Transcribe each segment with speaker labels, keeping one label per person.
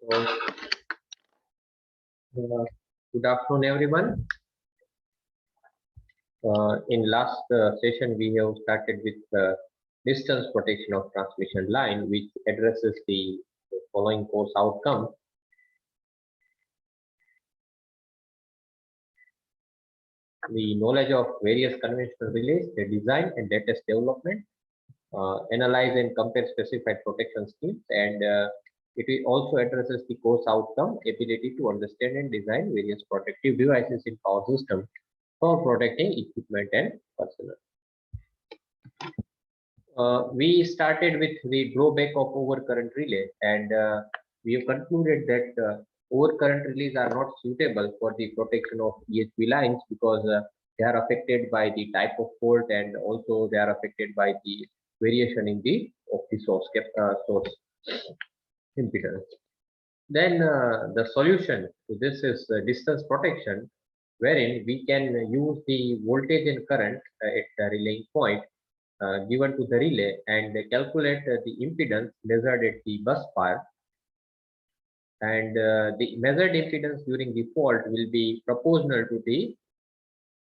Speaker 1: So, good afternoon, everyone. In last session, we have started with distance protection of transmission line, which addresses the following course outcome. The knowledge of various conventional relays, their design and latest development, analyze and compare specified protection schemes, and it also addresses the course outcome, ability to understand and design various protective devices in power system for protecting equipment and personnel. We started with the drawback of overcurrent relay, and we have concluded that overcurrent relays are not suitable for the protection of EHV lines because they are affected by the type of fault, and also they are affected by the variation in the source impedance. Then the solution to this is distance protection, wherein we can use the voltage and current at the relaying point given to the relay and calculate the impedance measured at the bus bar, and the measured impedance during the fault will be proportional to the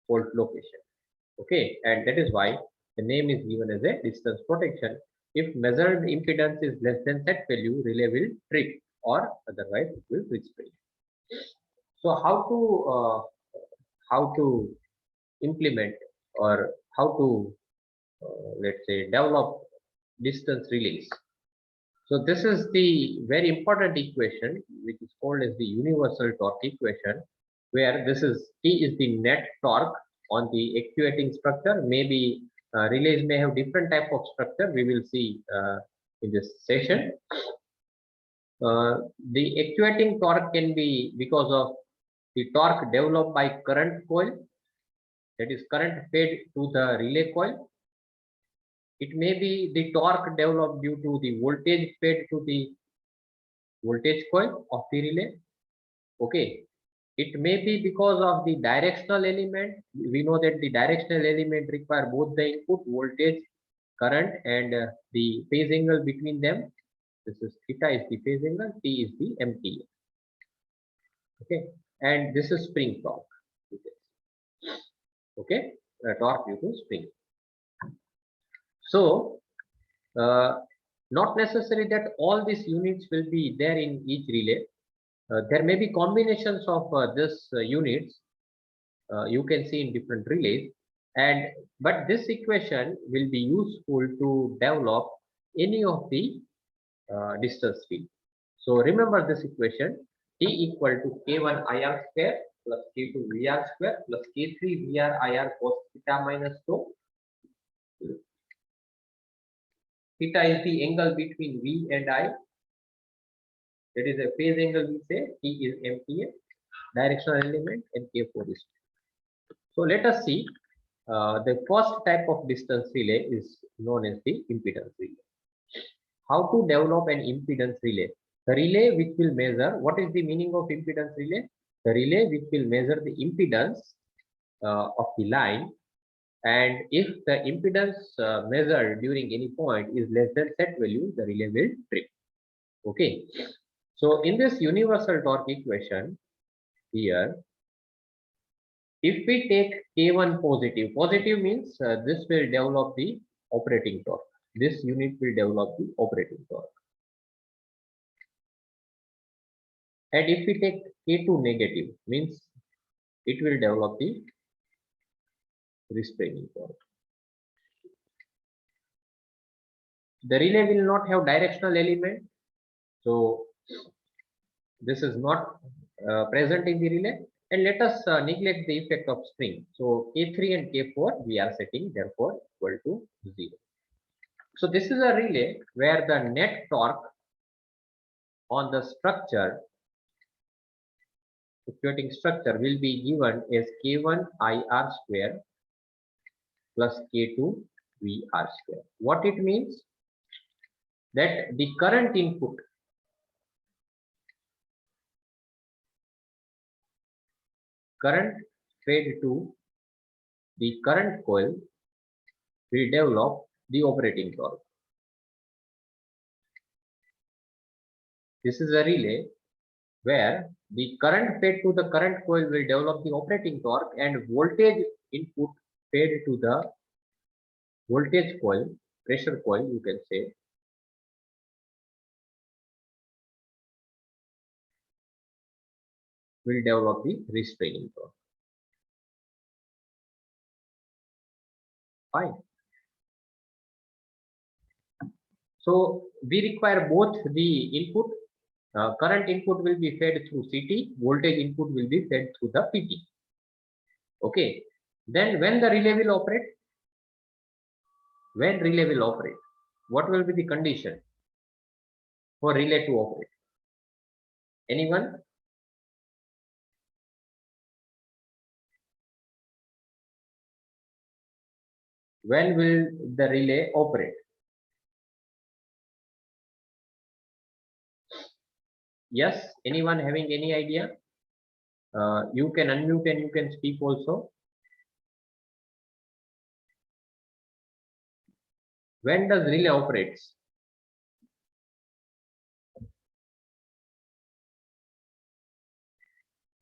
Speaker 1: fault location. Okay, and that is why the name is given as a distance protection. If measured impedance is less than set value, relay will trip, or otherwise it will spring. So how to implement, or how to let's say develop distance relays. So this is the very important equation, which is called as the universal torque equation, where this is T is the net torque on the actuating structure. Maybe relays may have different type of structure. We will see in this session. The actuating torque can be because of the torque developed by current coil, that is current fed to the relay coil. It may be the torque developed due to the voltage fed to the voltage coil of the relay. Okay. It may be because of the directional element. We know that the directional element require both the input voltage, current, and the phase angle between them. This is theta is the phase angle, T is the MTA. Okay. And this is spring torque. Okay. Torque due to spring. So, not necessary that all these units will be there in each relay. There may be combinations of these units you can see in different relays, but this equation will be useful to develop any of the distance field. So remember this equation: T equal to K1 IR square plus K2 VR square plus K3 VR IR cos theta minus tau. Theta is the angle between V and I. That is a phase angle, we say. T is MTA, directional element, and K4 is. So let us see. The first type of distance relay is known as the impedance relay. How to develop an impedance relay? The relay which will measure, what is the meaning of impedance relay? The relay which will measure the impedance of the line, and if the impedance measured during any point is less than set value, the relay will trip. Okay. So in this universal torque equation here, if we take K1 positive means this will develop the operating torque. This unit will develop the operating torque. And if we take K2 negative means it will develop the restraining torque. The relay will not have directional element, so this is not present in the relay. And let us neglect the effect of spring. So K3 and K4 we are setting therefore equal to 0. So this is a relay where the net torque on the structure, actuating structure, will be given as K1 IR square plus K2 VR square. What it means? That the current input current fed to the current coil will develop the operating torque. This is a relay where the current fed to the current coil will develop the operating torque, and voltage input fed to the voltage coil, pressure coil you can say, will develop the restraining torque. Fine. So we require both the input. Current input will be fed through CT, voltage input will be fed through the PT. Okay. Then when the relay will operate? When relay will operate? What will be the condition for relay to operate? Anyone? When will the relay operate? Yes, anyone having any idea? You can unmute and you can speak also. When does relay operates?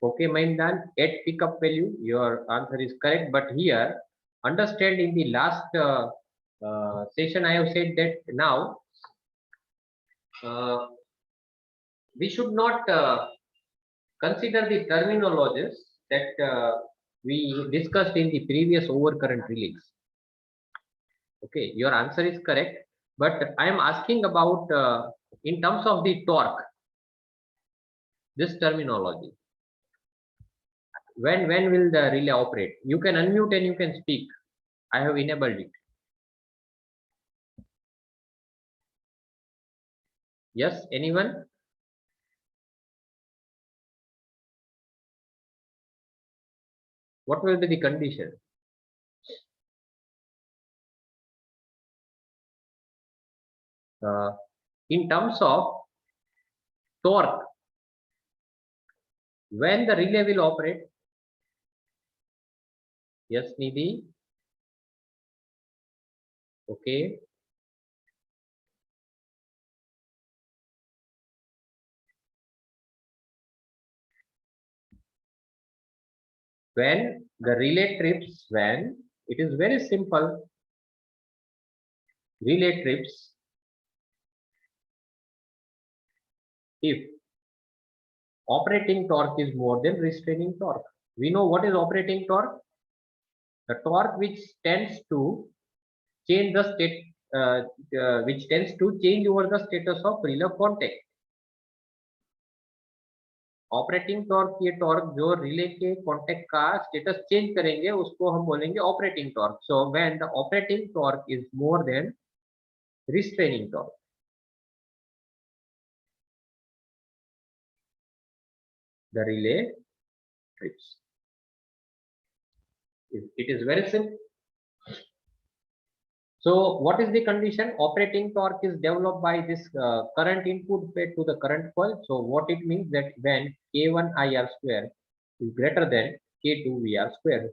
Speaker 1: Okay, Maindan, at pickup value, your answer is correct. But here, understand in the last session, I have said that now we should not consider the terminologies that we discussed in the previous overcurrent relays. Okay, your answer is correct, but I am asking about in terms of the torque, this terminology. When will the relay operate? You can unmute and you can speak. I have enabled it. Yes, anyone? What will be the condition? In terms of torque, when the relay will operate? Yes, Nidhi. Okay. When the relay trips, when it is very simple, relay trips if operating torque is more than restraining torque. We know what is operating torque. The torque which tends to change the state, which tends to change over the status of relay contact. Operating torque, ये torque जो relay के contact का status change करेंगे उसको हम बोलेंगे operating torque. So when the operating torque is more than restraining torque, the relay trips. It is very simple. So what is the condition? Operating torque is developed by this current input fed to the current coil. So what it means that when K1 IR square is greater than K2 VR square,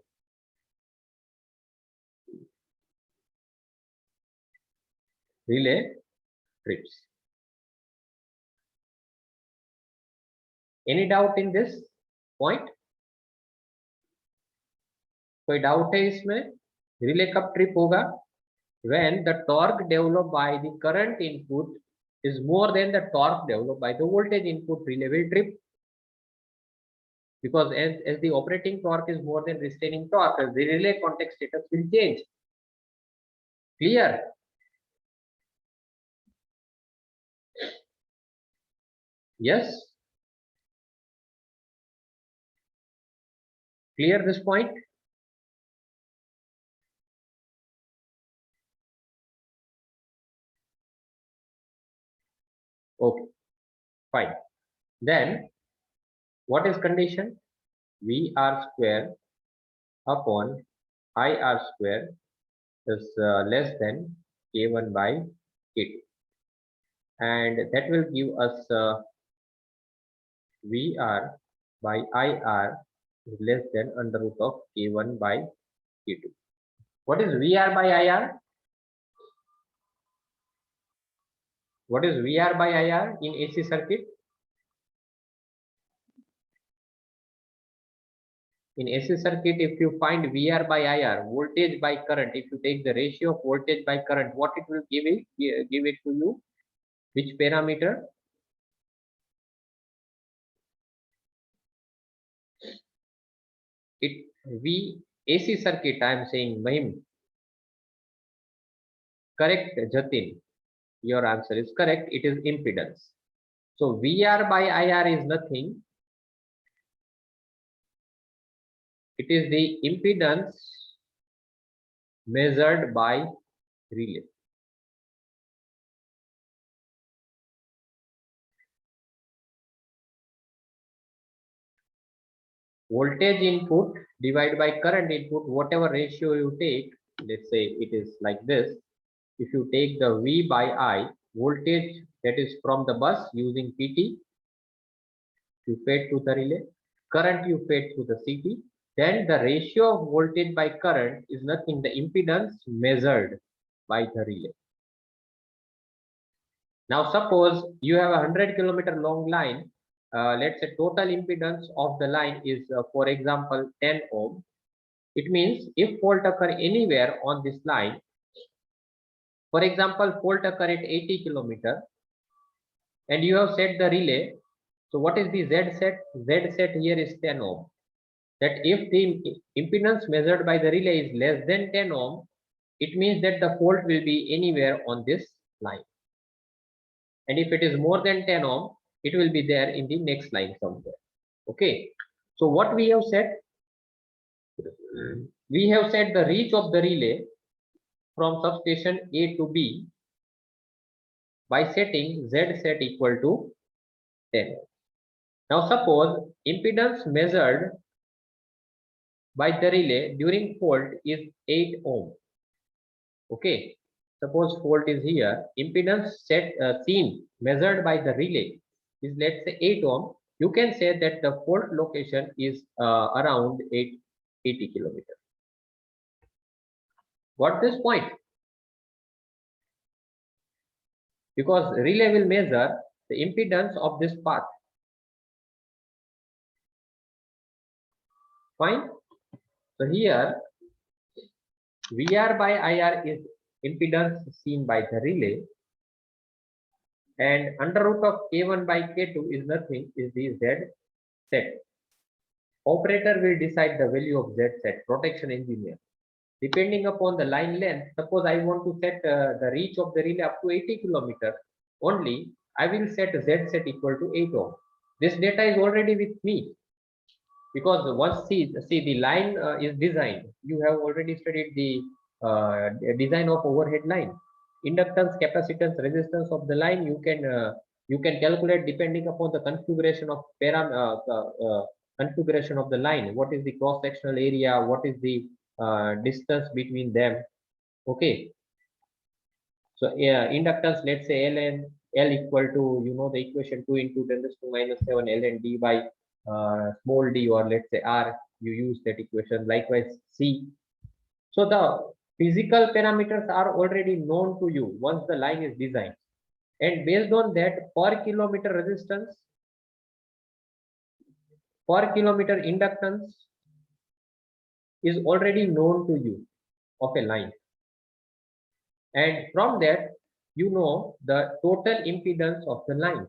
Speaker 1: relay trips. Any doubt in this point? कोई doubt है इसमें? Relay कब trip होगा? When the torque developed by the current input is more than the torque developed by the voltage input, relay will trip. Because as the operating torque is more than restraining torque, the relay contact status will change. Clear? Yes? Clear this point? Okay, fine. Then what is condition? VR square upon IR square is less than K1 by K2. And that will give us VR by IR is less than under root of K1 by K2. What is VR by IR? What is VR by IR in AC circuit? In AC circuit, if you find VR by IR, voltage by current, if you take the ratio of voltage by current, what it will give it to you? Which parameter? It V AC circuit. I am saying Mahim. Correct, Jatin. Your answer is correct. It is impedance. So VR by IR is nothing. It is the impedance measured by relay. Voltage input divided by current input, whatever ratio you take, let's say it is like this. If you take the V by I, voltage that is from the bus using PT, you fed to the relay, current you fed to the CT, then the ratio of voltage by current is nothing, the impedance measured by the relay. Now suppose you have a 100-kilometer long line. Let's say total impedance of the line is for example 10 ohm. It means if fault occur anywhere on this line, for example fault occur at 80 kilometer, and you have set the relay. So what is the Z set? Z set here is 10 ohm. That if the impedance measured by the relay is less than 10 ohm, it means that the fault will be anywhere on this line. And if it is more than 10 ohm, it will be there in the next line somewhere. Okay. So what we have said, we have set the reach of the relay from substation A to B by setting Z set equal to 10. Now suppose impedance measured by the relay during fault is 8 ohm. Okay. Suppose fault is here, impedance seen measured by the relay is, let's say, 8 ohm. You can say that the fault location is around 80 kilometers. Got this point? Because relay will measure the impedance of this path. Fine. So here VR by IR is impedance seen by the relay, and under root of K1 by K2 is nothing, is the Z set. Operator will decide the value of Z set, protection engineer. Depending upon the line length, suppose I want to set the reach of the relay up to 80 kilometers only, I will set Z set equal to 8 ohm. This data is already with me, because once see the line is designed, you have already studied the design of overhead line. Inductance, capacitance, resistance of the line you can calculate depending upon the configuration of configuration of the line. What is the cross sectional area? What is the distance between them? Okay. So inductance, let's say L equal to, you know, the equation 2 into 10 to the minus 7 ln d by small d, or let's say R, you use that equation. Likewise C. So the physical parameters are already known to you once the line is designed, and based on that, per kilometer resistance, per kilometer inductance is already known to you of a line, and from that you know the total impedance of the line.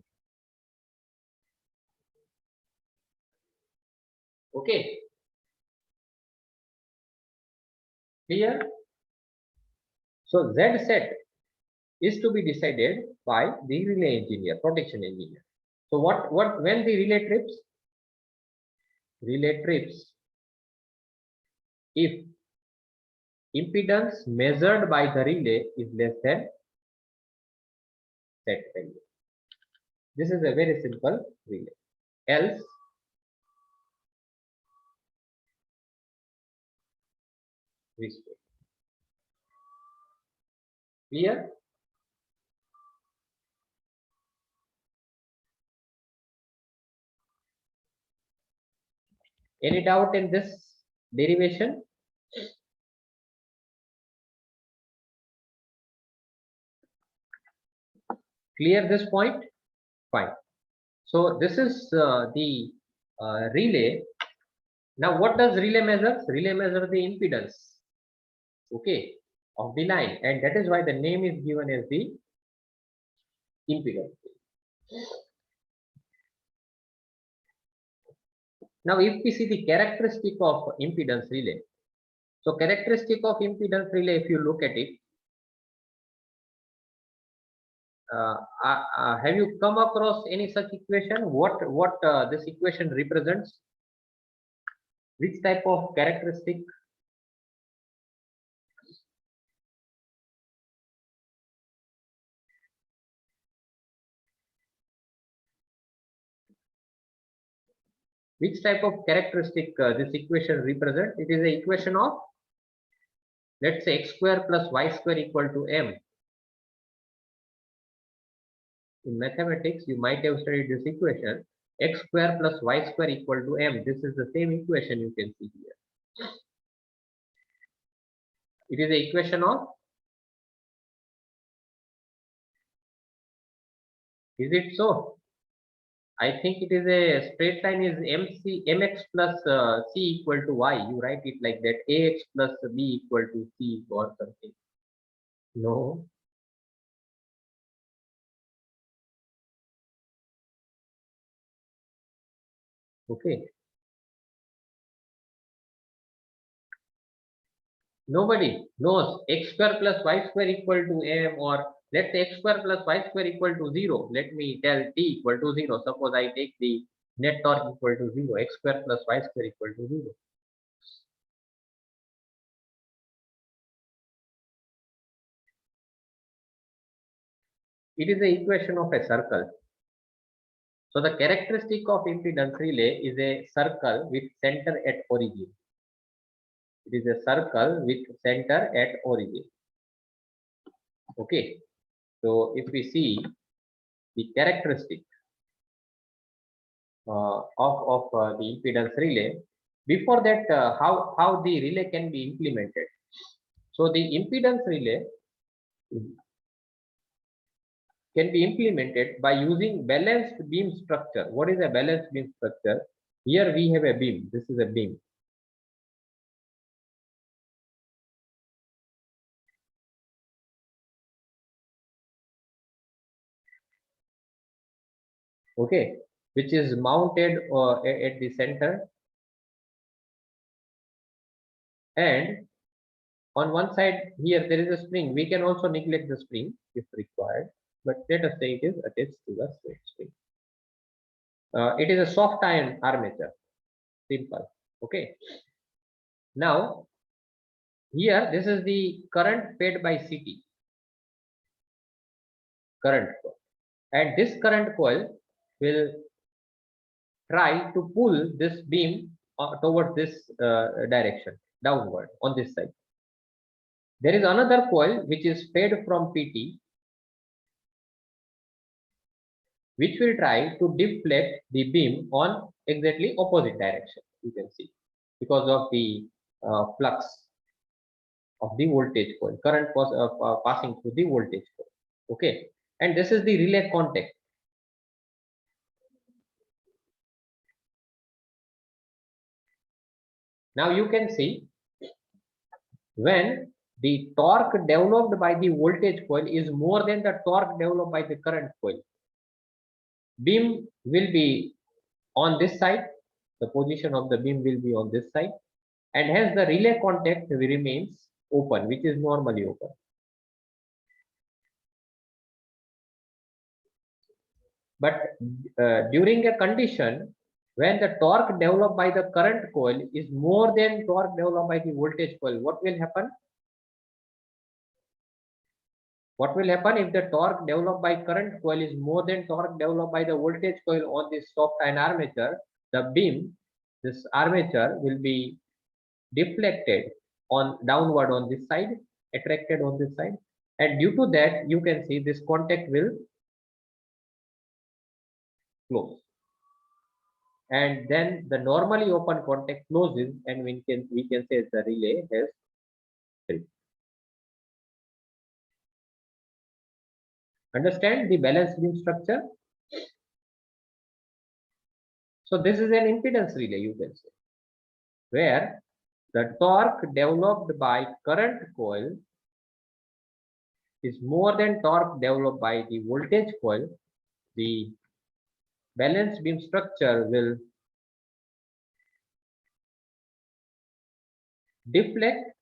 Speaker 1: Okay. Clear? So Z set is to be decided by the relay engineer, protection engineer. So when the relay trips? Relay trips if impedance measured by the relay is less than set value. This is a very simple relay. Else restore. Clear? Any doubt in this derivation? Clear this point? Fine. So this is the relay Now what does relay measure? Relay measure the impedance, okay, of the line, and that is why the name is given as the impedance. Now if we see the characteristic of impedance relay, so characteristic of impedance relay, if you look at it, have you come across any such equation? What this equation represents? Which type of characteristic? Which type of characteristic this equation represents? It is the equation of, let's say, x square plus y square equal to m. In mathematics, you might have studied this equation, x square plus y square equal to m. This is the same equation you can see here. It is the equation of, is it so? I think it is a straight line is mx plus c equal to y. You write it like that, ax plus b equal to c or something. No. Okay. Nobody knows x square plus y square equal to m, or let's say x square plus y square equal to 0. Let me tell t equal to 0. Suppose I take the net torque equal to 0, x square plus y square equal to 0. It is the equation of a circle. So the characteristic of impedance relay is a circle with center at origin. It is a circle with center at origin. Okay. So if we see the characteristic of the impedance relay, before that, how the relay can be implemented. So the impedance relay can be implemented by using balanced beam structure. What is a balanced beam structure? Here we have a beam. This is a beam. Okay, which is mounted at the center, and on one side here there is a spring. We can also neglect the spring if required, but let us say it is attached to the straight spring. It is a soft iron armature. Simple. Okay. Now here this is the current fed by CT. Current coil. And this current coil will try to pull this beam towards this direction, downward on this side. There is another coil which is fed from PT, which will try to deflect the beam on exactly opposite direction. You can see, because of the flux of the voltage coil, current was passing through the voltage coil. Okay, and this is the relay contact. Now you can see, when the torque developed by the voltage coil is more than the torque developed by the current coil, beam will be on this side, the position of the beam will be on this side, and hence the relay contact remains open, which is normally open. But during a condition when the torque developed by the current coil is more than torque developed by the voltage coil, what will happen? What will happen if the torque developed by current coil is more than torque developed by the voltage coil on this soft iron armature? The beam, this armature, will be deflected on downward on this side, attracted on this side, and due to that you can see this contact will close, and then the normally open contact closes, and we can say the relay has tripped. Understand the balanced beam structure? So this is an impedance relay, you can say. where the torque developed by current coil is more than torque developed by the voltage coil, the balance beam structure will deflect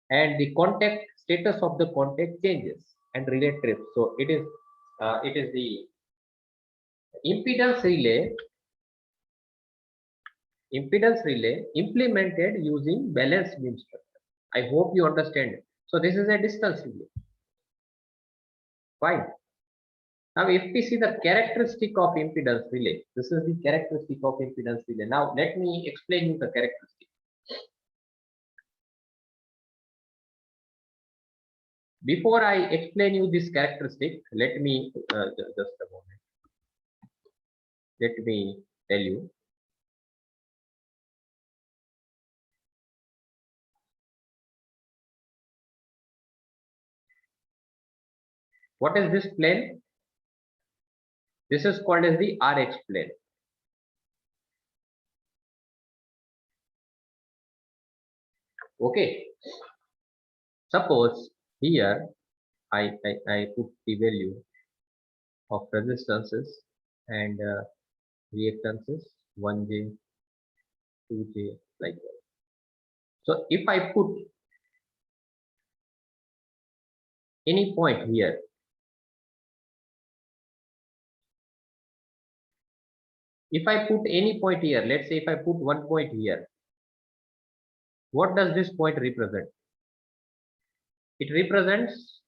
Speaker 1: and the contact status of the contact changes and relay trips. So it is the impedance relay implemented using balanced beam structure. I hope you understand it. So this is a distance relay. Fine. Now if we see the characteristic of impedance relay, this is the characteristic of impedance relay. Now let me explain you the characteristic. Before I explain you this characteristic, let me just a moment. Let me tell you. What is this plane? This is called as the RX plane. Okay. Suppose here I put the value of resistances and reactances 1J, 2J, like that. So if I put any point here, if I put any point here, let's say if I put one point here, what does this point represent? It represents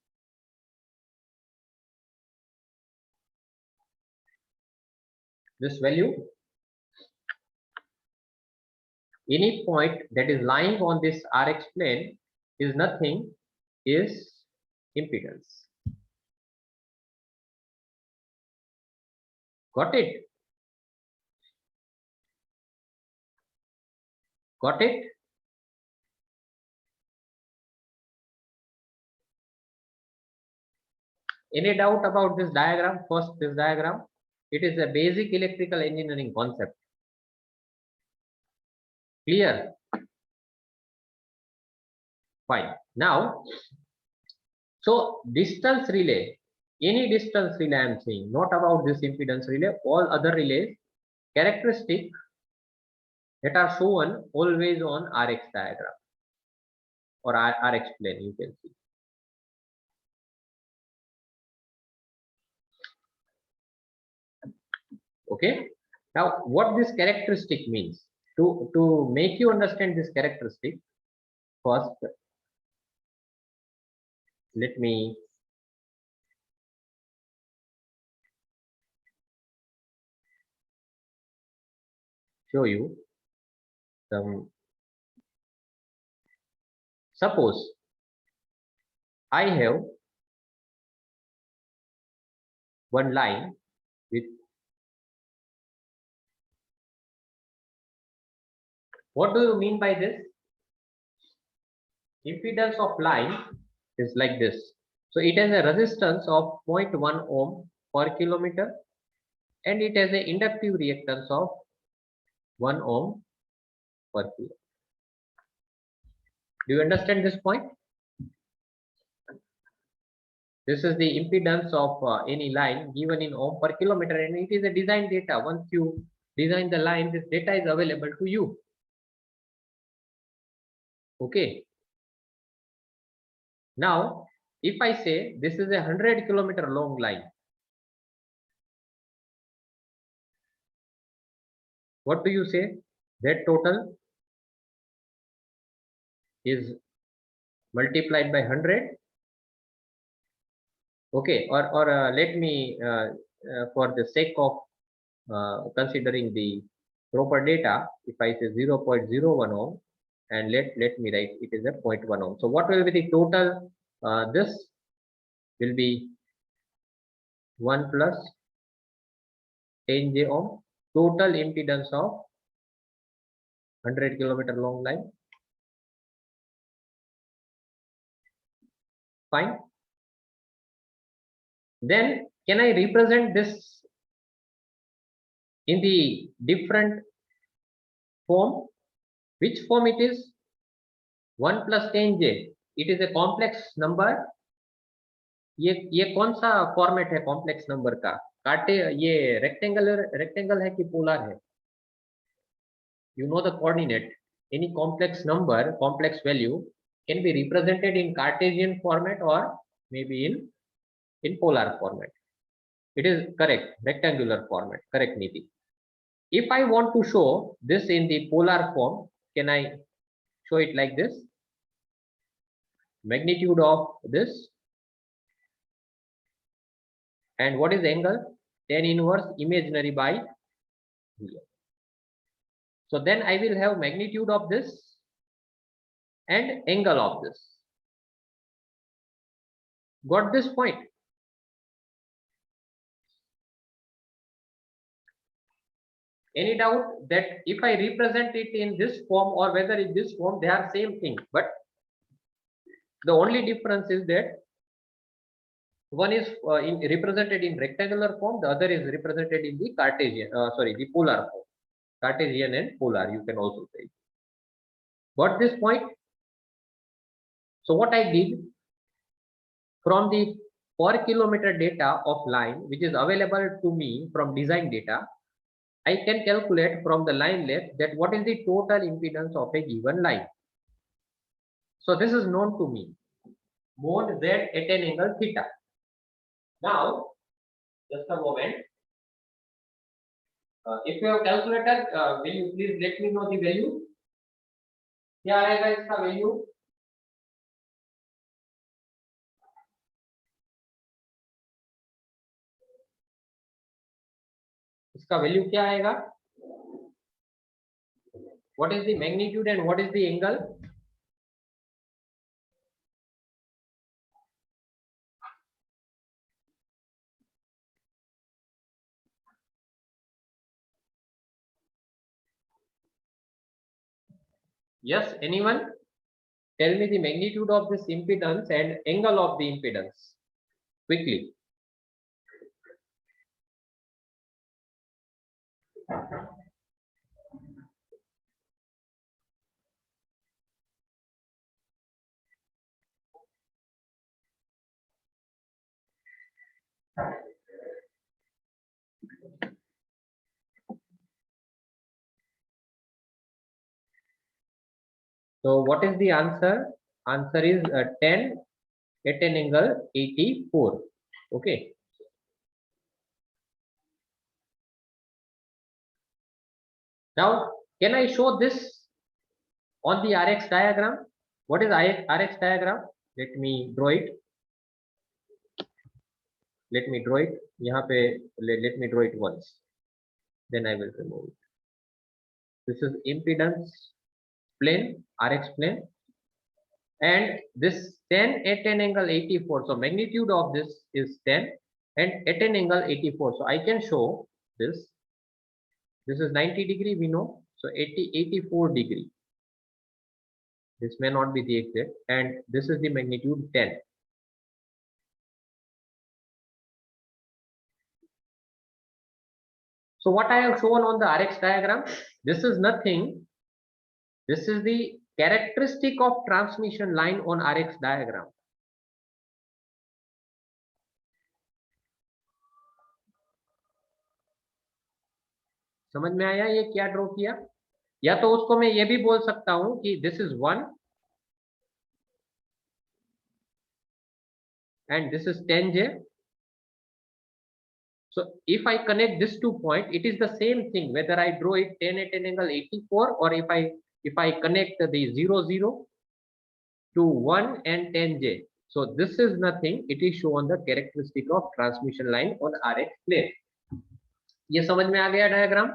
Speaker 1: this value. Any point that is lying on this RX plane is nothing, is impedance. Got it? Got it? Any doubt about this diagram? First, this diagram, it is a basic electrical engineering concept. Clear? Fine. Now, so distance relay, any distance relay I am saying, not about this impedance relay, all other relays, characteristic that are shown always on RX diagram or RX plane, you can see. Okay. Now, what this characteristic means, to make you understand this characteristic, first, let me show you some. Suppose I have one line with, what do you mean by this? Impedance of line is like this. So it has a resistance of 0.1 ohm per kilometer and it has an inductive reactance of 1 ohm per kilo. Do you understand this point? This is the impedance of any line given in ohm per kilometer, and it is a design data. Once you design the line, this data is available to you. Okay. Now, if I say this is a 100-kilometer long line, what do you say? That total is multiplied by 100. Okay, or let me, for the sake of considering the proper data, if I say 0.01 ohm, and let me write it is a 0.1 ohm. So what will be the total? This will be 1 plus 10J ohm, total impedance of 100-kilometer long line. Fine. Then can I represent this in the different form? Which form it is? 1 plus tan j. It is a complex number. ये कौन सा format है complex number का? काटे ये rectangle है कि polar है? You know the coordinate. Any complex number, complex value can be represented in Cartesian format or maybe in polar format. It is correct, rectangular format. Correct, Niti. If I want to show this in the polar form, can I show it like this? Magnitude of this, and what is the angle? Tan inverse imaginary by here. So then I will have magnitude of this and angle of this. Got this point? Any doubt that if I represent it in this form or whether in this form, they are same thing, but the only difference is that one is represented in rectangular form, the other is represented in the Cartesian, the polar form. Cartesian and polar, you can also say. Got this point? So what I did, from the per kilometer data of line which is available to me from design data, I can calculate from the line length that what is the total impedance of a given line. So this is known to me, mod z at an angle theta. Now, just a moment. If you have calculator, will you please let me know the value? क्या आएगा इसका value? इसका value क्या आएगा? What is the magnitude and what is the angle? Yes, anyone? Tell me the magnitude of this impedance and angle of the impedance quickly. So what is the answer? Answer is 10 at an angle 84. Okay. Now, can I show this on the RX diagram? What is RX diagram? Let me draw it. Let me draw it. यहाँ पे let me draw it once. Then I will remove it. This is impedance plane, RX plane, and this 10 at an angle 84. So magnitude of this is 10 and at an angle 84. So I can show this. This is 90 degree, we know. So 84 degree. This may not be the exact, and this is the magnitude 10. So what I have shown on the RX diagram, this is nothing. This is the characteristic of transmission line on RX diagram. समझ में आया ये क्या draw किया? या तो उसको मैं ये भी बोल सकता हूं कि this is 1 and this is 10j. So if I connect this 2 point, it is the same thing whether I draw it 10 at an angle 84 or if I connect the 0 to 1 and 10j. So this is nothing, it is shown the characteristic of transmission line on RX plane. ये समझ में आ गया diagram?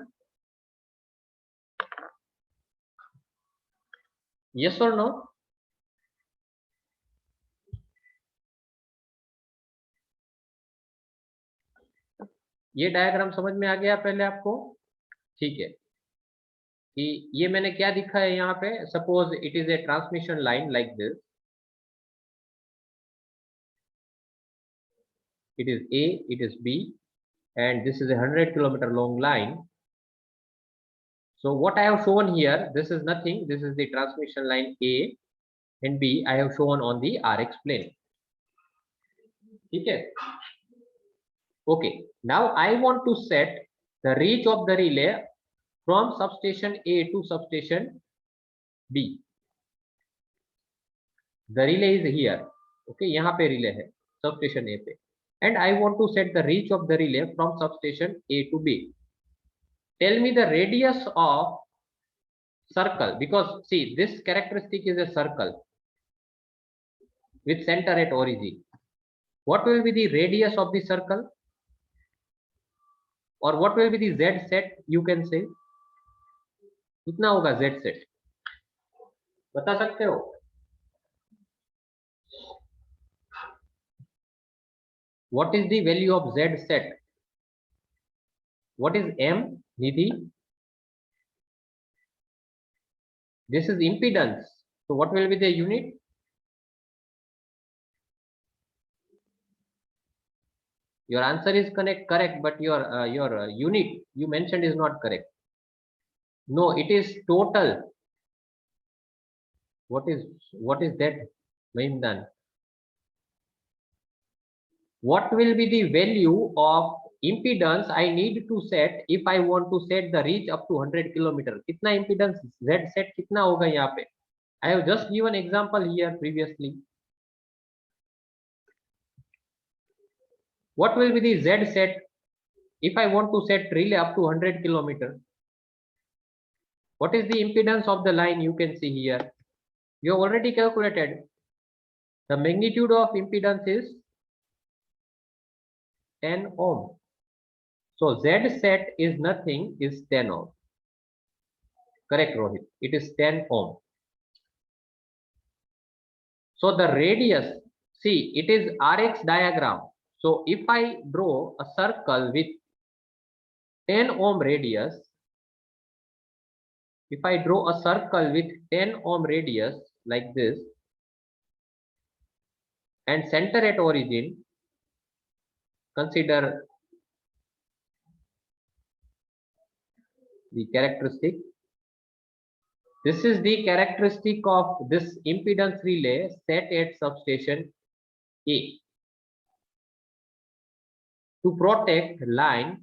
Speaker 1: Yes or no? ये diagram समझ में आ गया पहले आपको? ठीक है कि ये मैंने क्या दिखा है यहाँ पे, suppose it is a transmission line like this, it is A, it is B, and this is a 100 kilometer long line. So what I have shown here, this is nothing. This is the transmission line A and B. I have shown on the RX plane. Okay. Okay. Now I want to set the reach of the relay from substation A to substation B. The relay is here. Okay. यहाँ पे relay है substation A पे. And I want to set the reach of the relay from substation A to B. Tell me the radius of circle, because see, this characteristic is a circle with center at origin. What will be the radius of the circle, or what will be the z set? You can say कितना होगा z set, बता सकते हो? What is the value of z set? What is m, Nidhi? This is impedance. So what will be the unit? Your answer is correct, but your unit you mentioned is not correct. No, it is total. What is that, Mahimdan? What will be the value of impedance I need to set if I want to set the reach up to 100 kilometer? कितना impedance z set कितना होगा यहाँ पे? I have just given example here previously. What will be the z set if I want to set relay up to 100 kilometer? What is the impedance of the line? You can see here. You have already calculated. The magnitude of impedance is 10 ohm. So Z set is nothing, is 10 ohm. Correct, Rohit. It is 10 ohm. So the radius, see, it is RX diagram. So if I draw a circle with 10 ohm radius, if I draw a circle with 10 ohm radius like this, and center at origin, consider the characteristic. This is the characteristic of this impedance relay set at substation A to protect line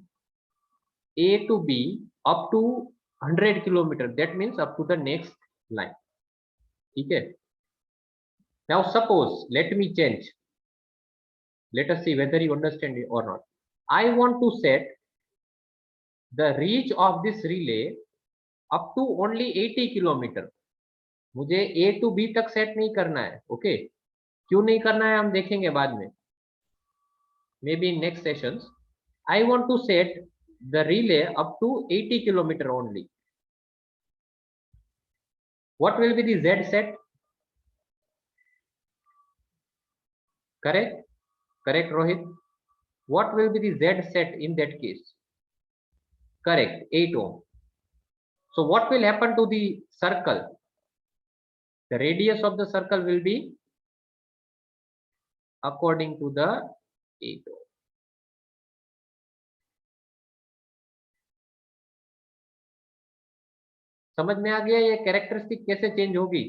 Speaker 1: A to B up to 100 kilometer. That means up to the next line. Okay. Now suppose, let me change. Let us see whether you understand it or not. I want to set the reach of this relay up to only 80 kilometre. मुझे A to B तक set नहीं करना है. Okay, क्यों नहीं करना है हम देखेंगे बाद में, may be in next sessions. I want to set the relay up to 80 kilometer only. What will be the Z set? Correct? Correct, Rohit. What will be the Z set in that case? Correct, 8 ohm. So what will happen to the circle? The radius of the circle will be according to the 8 ohm. समझ में आ गया ये characteristic कैसे change होगी?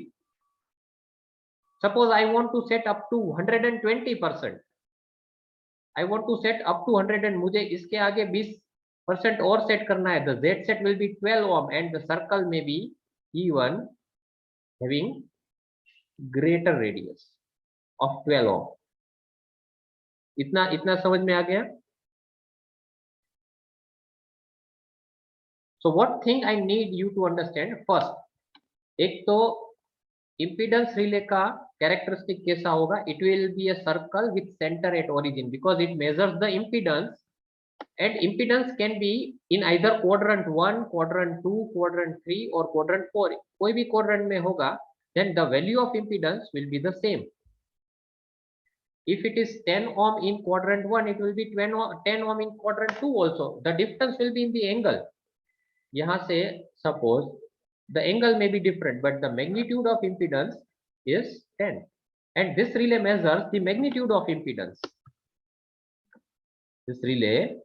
Speaker 1: Suppose I want to set up to 120%. I want to set up to 100 and मुझे इसके आगे 20% और सेट करना है. The Z set will be 12 ohm and the circle may be even having greater radius of 12 ohm. इतना समझ में आ गया? So what thing I need you to understand first, एक तो impedance relay का characteristic कैसा होगा? It will be a circle with center at origin because it measures the impedance, and impedance can be in either quadrant 1, quadrant 2, quadrant 3 or quadrant 4. कोई भी quadrant में होगा, then the value of impedance will be the same. If it is 10 ohm in quadrant 1, it will be 10 ohm in quadrant 2 also. The difference will be in the angle. यहाँ से suppose the angle may be different, but the magnitude of impedance is 10, and this relay measures the magnitude of impedance. This relay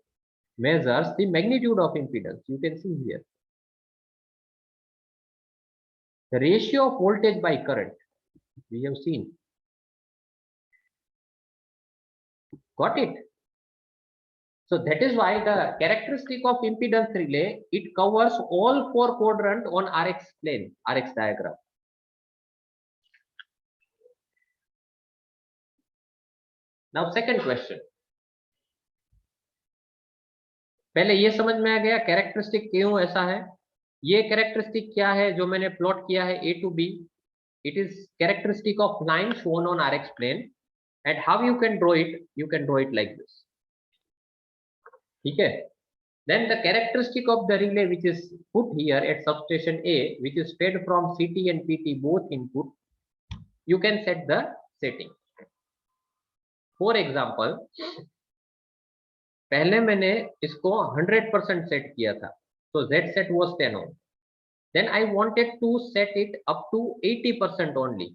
Speaker 1: measures the magnitude of impedance. You can see here. The ratio of voltage by current, we have seen. Got it? So that is why the characteristic of impedance relay, it covers all four quadrants on RX plane, RX diagram. Now second question. पहले ये समझ में आ गया characteristic क्यों ऐसा है. ये characteristic क्या है जो मैंने प्लॉट किया है A to B. It is characteristic of line shown on RX plane, and how you can draw it? You can draw it like this. ठीक है. Then the characteristic of the relay which is put here at substation A, which is fed from CT and PT both input, you can set the setting. For example, पहले मैंने इसको 100% set किया था, so Z set was 10 ohm. Then I wanted to set it up to 80% only.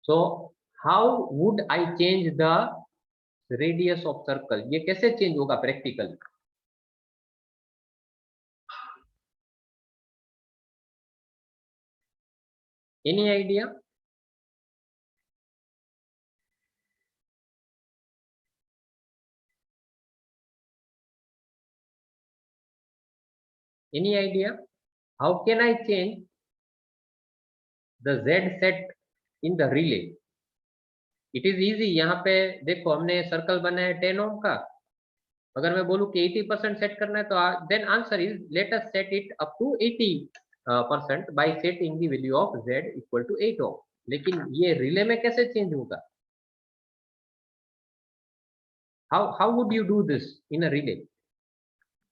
Speaker 1: So how would I change the radius of circle? ये कैसे change होगा practically? Any idea? Any idea? How can I change the Z set in the relay? It is easy. यहाँ पे देखो हमने circle बनाया 10 ohm का. अगर मैं बोलूँ कि 80% सेट करना है तो then answer is let us set it up to 80% by setting the value of Z equal to 8 ohm. लेकिन ये रिले में कैसे चेंज होगा? How would you do this in a relay?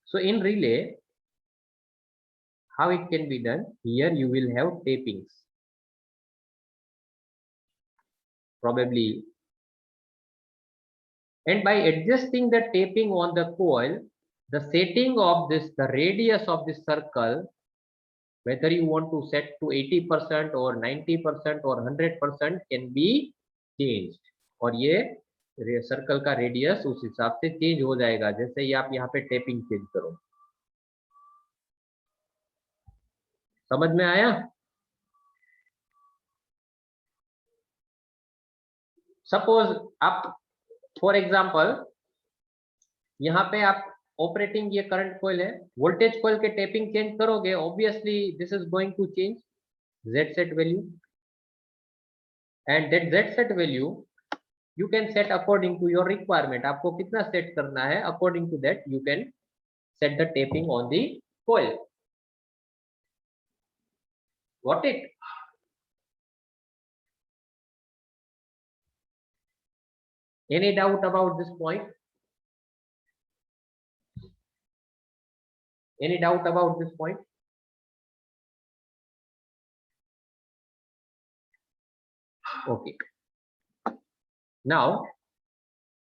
Speaker 1: So in relay, how it can be done? Here you will have tapings, probably, and by adjusting the taping on the coil, the setting of this, the radius of this circle, whether you want to set to 80% or 90% or 100% can be changed. और ये circle का radius उस हिसाब से change हो जाएगा जैसे ही आप यहाँ पे टेपिंग चेंज करो. समझ में आया? सपोज आप फॉर एग्जांपल यहाँ पे आप ऑपरेटिंग ये करंट कॉइल है, वोल्टेज कॉइल के टेपिंग चेंज करोगे, obviously this is going to change Z set value, and that Z set value you can set according to your requirement. आपको कितना सेट करना है, according to that you can set the taping on the coil. Got it? Any doubt about this point? Any doubt about this point? Okay. Now,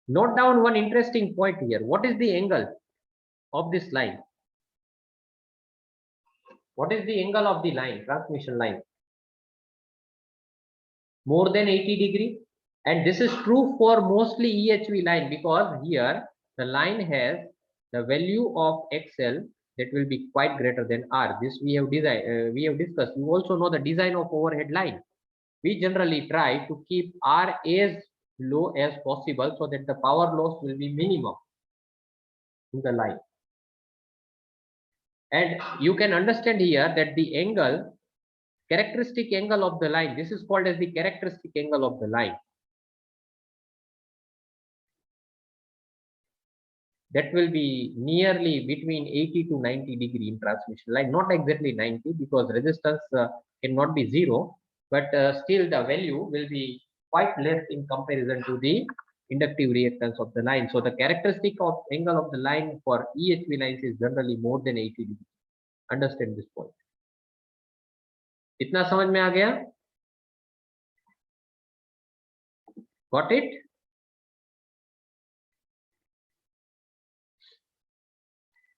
Speaker 1: note down one interesting point here. What is the angle of this line? What is the angle of the line, transmission line? More than 80 degree. And this is true for mostly EHV line because here the line has the value of XL that will be quite greater than R. This we have discussed. You also know the design of overhead line. We generally try to keep R as low as possible so that the power loss will be minimum in the line. And you can understand here that the angle, characteristic angle of the line, this is called as the characteristic angle of the line. That will be nearly between 80 to 90 degree in transmission line, not exactly 90 because resistance cannot be zero, but still the value will be quite less in comparison to the inductive reactance of the line. So the characteristic of angle of the line for EHV lines is generally more than 80 degree. Understand this point. इतना समझ में आ गया? Got it?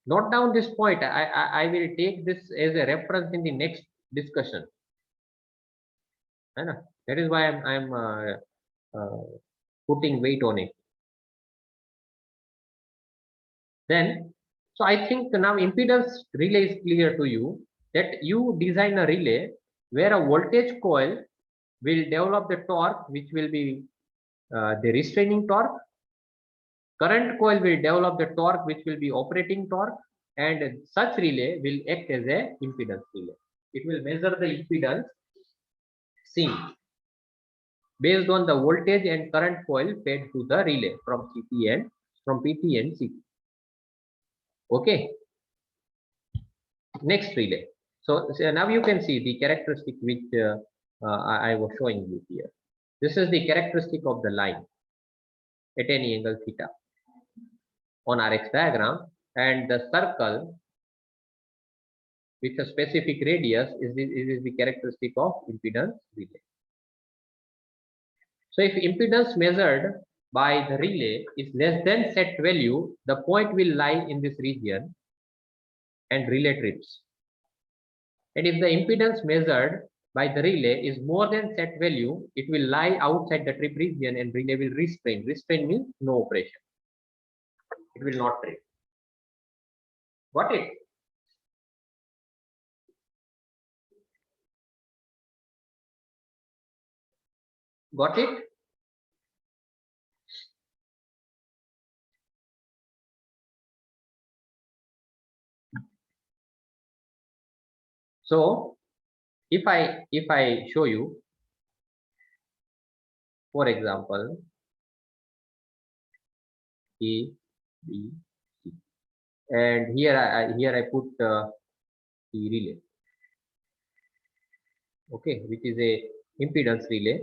Speaker 1: Note down this point. I will take this as a reference in the next discussion. That is why I'm putting weight on it. Then, so I think now impedance relay is clear to you. that you design a relay where a voltage coil will develop the torque, which will be the restraining torque. Current coil will develop the torque, which will be operating torque, and such relay will act as a impedance relay. It will measure the impedance seen based on the voltage and current coil fed to the relay from PT and CT. Okay. Next relay. So now you can see the characteristic which I was showing you here. This is the characteristic of the line at any angle theta on Rx diagram, and the circle with a specific radius is the characteristic of impedance relay. So if impedance measured by the relay is less than set value, the point will lie in this region and relay trips. And if the impedance measured by the relay is more than set value, it will lie outside the trip region and relay will restrain. Restrain means no operation. It will not trip. Got it? Got it? So if I show you, for example, A, B, C, and here I put the relay, okay, which is a impedance relay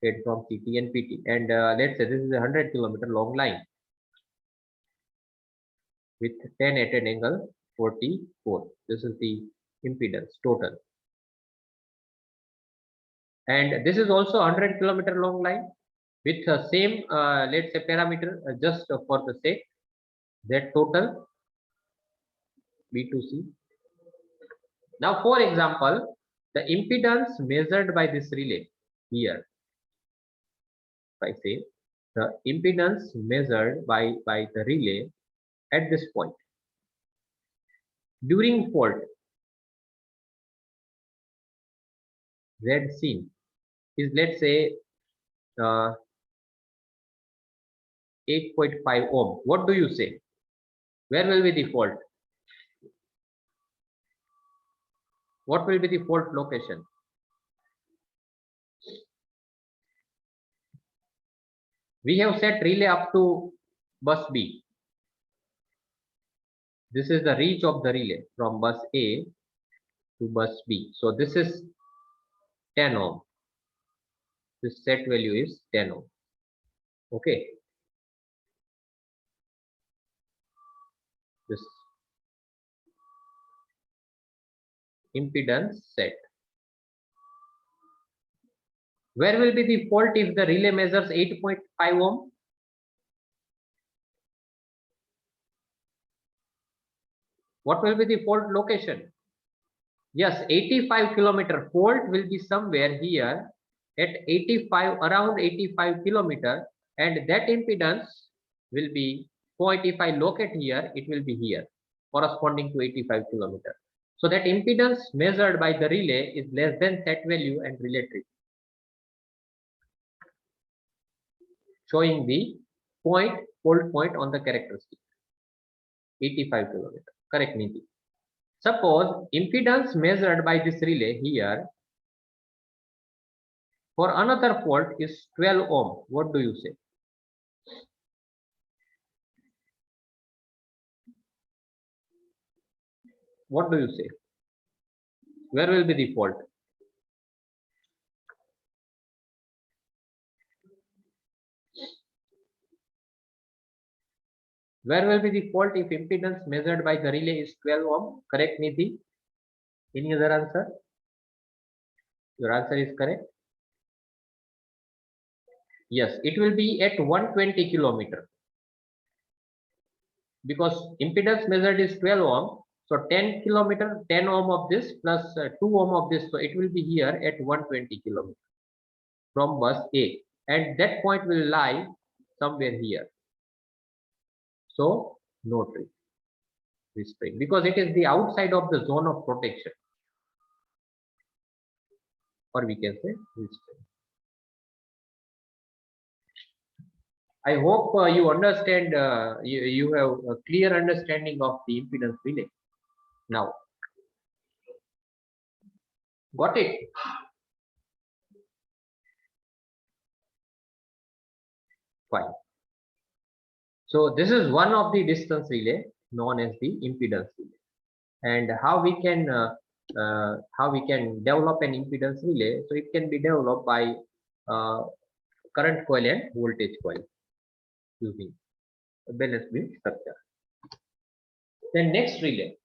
Speaker 1: fed from CT and PT, and let's say this is a 100-kilometer long line with 10 at an angle 44. This is the impedance total, and this is also 100-kilometer long line with the same let's say parameter, just for the sake, that total B to C. Now for example, the impedance measured by this relay here, if I say the impedance measured by the relay at this point during fault, Z seen is, let's say, 8.5 ohm. What do you say? Where will be the fault? What will be the fault location? We have set relay up to bus B. This is the reach of the relay from bus A to bus B. So this is 10 ohm. This set value is 10 ohm. Okay. This impedance set. Where will be the fault if the relay measures 8.5 ohm? What will be the fault location? Yes, 85-kilometer fault will be somewhere here at 85, around 85 kilometer, and that impedance will be point. If I locate here, it will be here, corresponding to 85 kilometer. So that impedance measured by the relay is less than set value and relay trip, showing the fault point on the characteristic. 85 kilometer. Correct, Niti. Suppose impedance measured by this relay here for another fault is 12 ohm. What do you say? What do you say? Where will be the fault? Where will be the fault if impedance measured by the relay is 12 ohm? Correct, Niti? Any other answer? Your answer is correct. Yes, it will be at 120 kilometer because impedance measured is 12 ohm. So 10 kilometer, 10 ohm of this plus 2 ohm of this. So it will be here at 120 kilometer from bus A, and that point will lie somewhere here. So no trip. restraint, because it is the outside of the zone of protection, or we can say restraint. I hope you understand, you have a clear understanding of the impedance relay now. Got it? Fine. So this is one of the distance relay known as the impedance relay. And how we can develop an impedance relay? So it can be developed by current coil and voltage coil using a balanced beam structure. Then next relay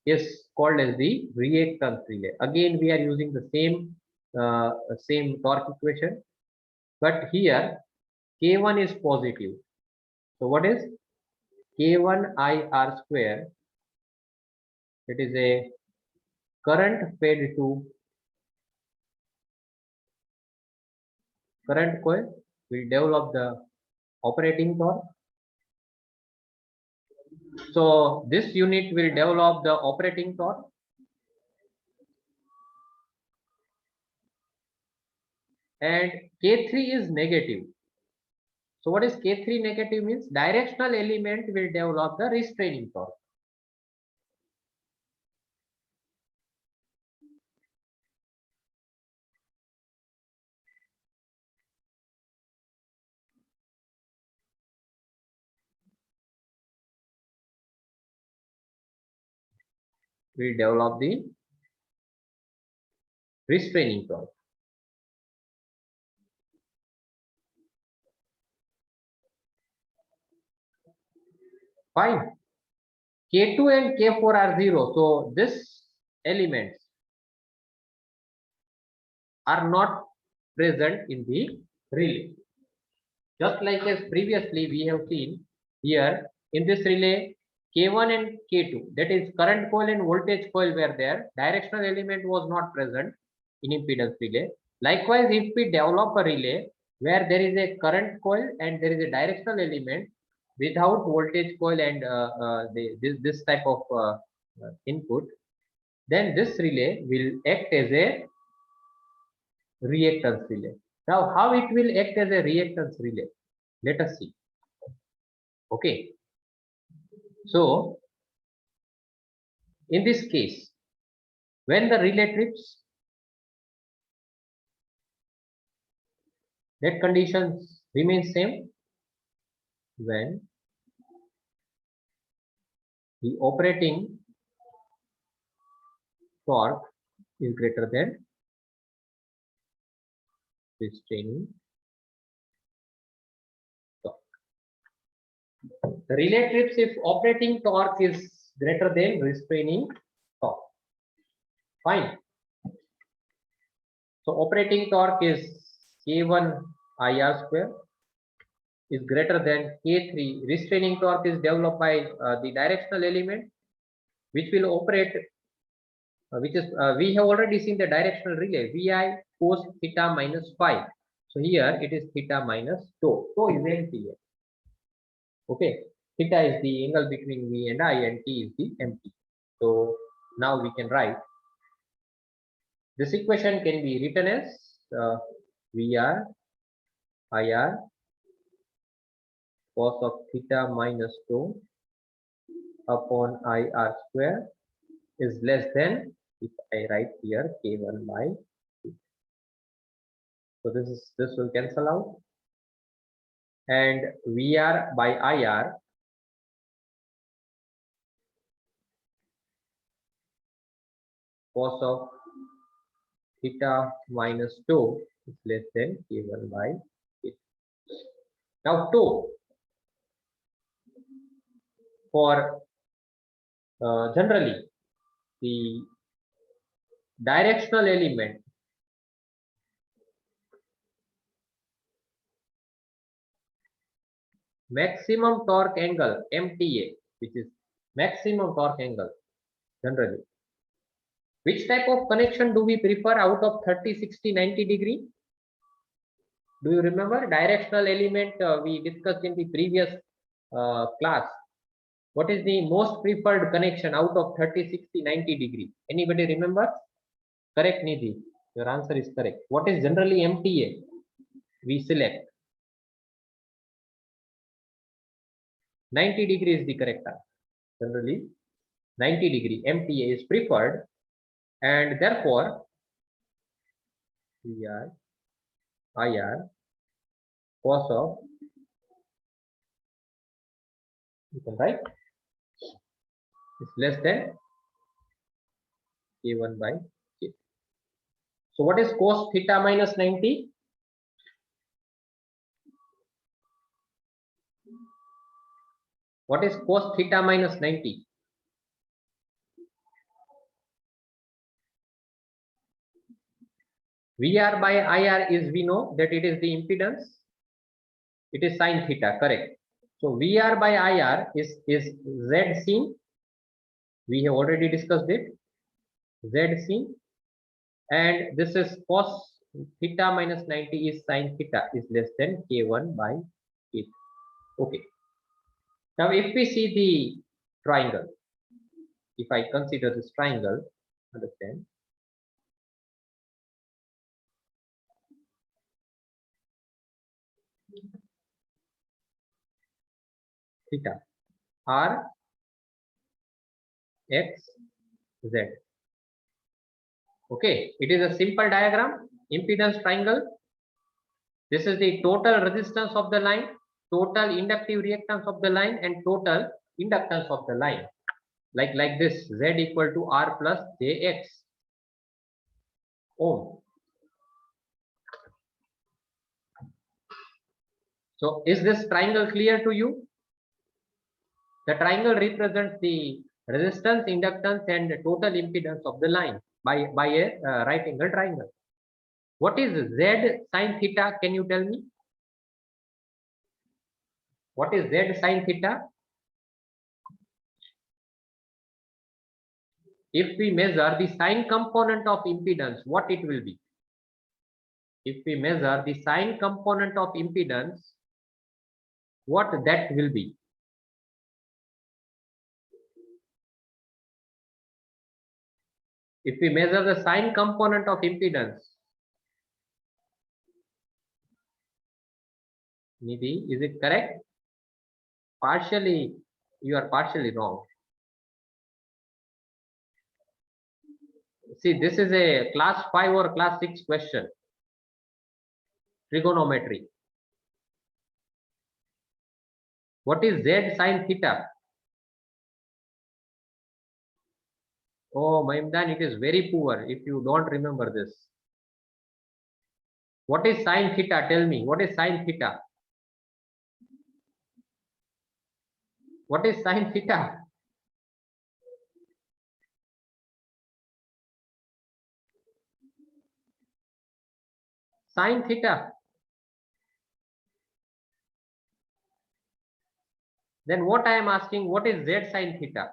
Speaker 1: is called as the reactance relay. Again, we are using the same torque equation, but here K1 is positive. So what is K1 IR square? It is a current fed to current coil will develop the operating torque. So this unit will develop the operating torque, and K3 is negative. So what is K3 negative means? Directional element will develop the restraining torque. Will develop the restraining torque. Fine. K2 and K4 are 0. So this elements are not present in the relay. Just like as previously we have seen here in this relay, K1 and K2, that is current coil and voltage coil were there. Directional element was not present in impedance relay. Likewise, if we develop a relay where there is a current coil and there is a directional element without voltage coil and this type of input, then this relay will act as a reactance relay. Now, how it will act as a reactance relay? Let us see. Okay. So, in this case, when the relay trips, that conditions remain same when the operating torque is greater than restraining torque. The relay trips if operating torque is greater than restraining torque. Fine. So operating torque is K1 IR square is greater than K3. Restraining torque is developed by the directional element which will operate, which is we have already seen the directional relay Vi cos theta minus phi. So here it is theta minus tau. Tau is empty. Okay, theta is the angle between V and I, and T is the empty. So now we can write this equation can be written as VR IR cos of theta minus tau upon IR square is less than, if I write here, K1 by 2. So this will cancel out, and VR by IR cos of theta minus tau is less than K1 by 8. Now tau for generally the directional element maximum torque angle MTA, which is maximum torque angle generally. Which type of connection do we prefer out of 30, 60, 90 degree? Do you remember directional element we discussed in the previous class? What is the most preferred connection out of 30, 60, 90 degree? Anybody remember? Correct, Nidhi. Your answer is correct. What is generally MTA? We select 90 degree is the correct answer. Generally 90 degree MTA is preferred, and therefore PR IR cos of, you can write, is less than K1 by K. So what is cos theta minus 90? What is cos theta minus 90? VR by IR is, we know that it is the impedance. It is sine theta, correct. So VR by IR is Z seen. We have already discussed it. Z seen. And this is cos theta minus 90 is sine theta is less than K1 by K. Okay. Now if we see the triangle, if I consider this triangle, understand, theta R X Z. Okay, it is a simple diagram, impedance triangle. This is the total resistance of the line, total inductive reactance of the line, and total inductance of the line. Like this, Z equal to R plus JX ohm. So is this triangle clear to you? The triangle represents the resistance, inductance, and the total impedance of the line by a right angle triangle. What is Z sine theta? Can you tell me? What is Z sine theta? If we measure the sine component of impedance, what it will be? If we measure the sine component of impedance, what that will be? If we measure the sine component of impedance, Nidhi, is it correct? Partially, you are partially wrong. See, this is a class 5 or class 6 question. Trigonometry. What is Z sine theta? Oh, Maimdan, it is very poor if you don't remember this. What is sine theta? Tell me, what is sine theta? What is sine theta? Sine theta. Then what I am asking, what is Z sine theta?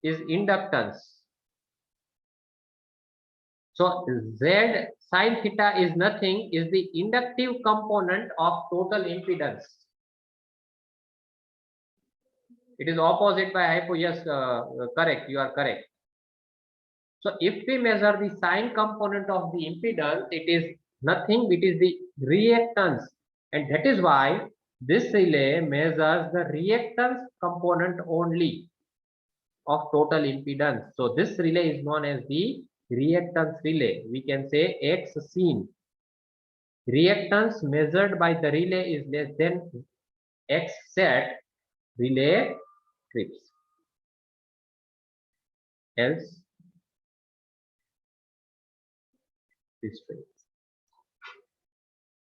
Speaker 1: Is inductance. So Z sine theta is nothing, is the inductive component of total impedance. It is opposite by hypo. Yes, correct. You are correct. So if we measure the sine component of the impedance, it is nothing. It is the reactance, and that is why this relay measures the reactance component only of total impedance. So this relay is known as the reactance relay. We can say X seen. Reactance measured by the relay is less than X set, relay trips. Else restraints.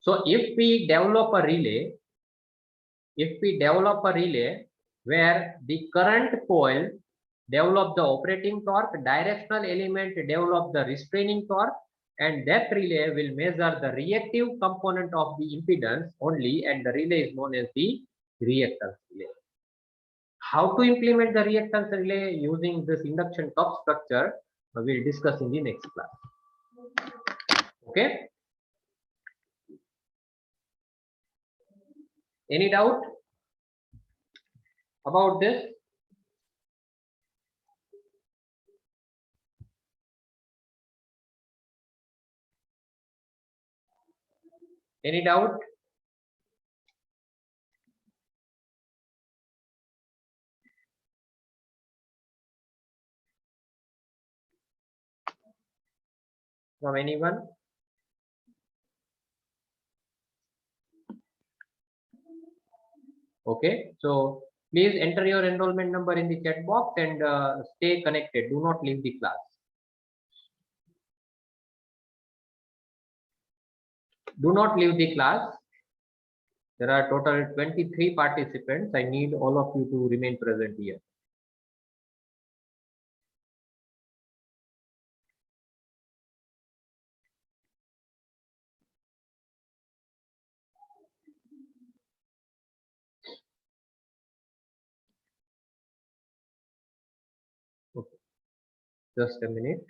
Speaker 1: So if we develop a relay, where the current coil develop the operating torque, directional element develop the restraining torque, and that relay will measure the reactive component of the impedance only, and the relay is known as the reactance relay. How to implement the reactance relay using this induction cup structure, we will discuss in the next class. Okay. Any doubt about this? Any doubt? From anyone? Okay, so please enter your enrollment number in the chat box and stay connected. Do not leave the class. Do not leave the class. There are total 23 participants. I need all of you to remain present here. Okay. Just a minute.